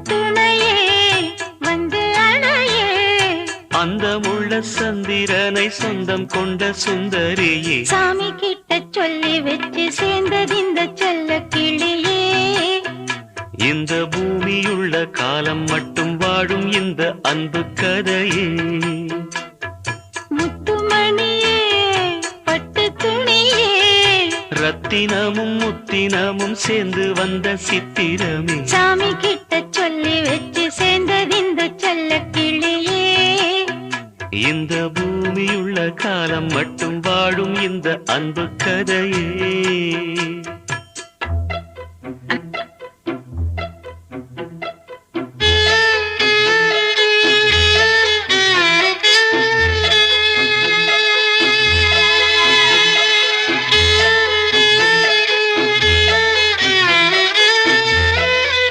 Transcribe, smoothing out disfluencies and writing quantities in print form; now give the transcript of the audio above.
துணையே வந்து அணையே அந்த முள்ள சந்திரனை சொந்தம் கொண்ட சுந்தரியே சாமி கிட்ட சொல்லி வச்சு சேர்ந்தது இந்த செல்ல கிளியே இந்த பூமியுள்ள காலம் மட்டும் வாழும் இந்த அன்பு கதையே முத்துமணியே பட்டு துணியே ரத்தினமும் முத்தினமும் சேர்ந்து வந்த சித்திரமே சாமி கிட்ட சொல்லி வச்சு சேர்ந்தது இந்த செல்ல கிளியே இந்த பூமியுள்ள காலம் மட்டும் வாழும் இந்த அன்பு கதையே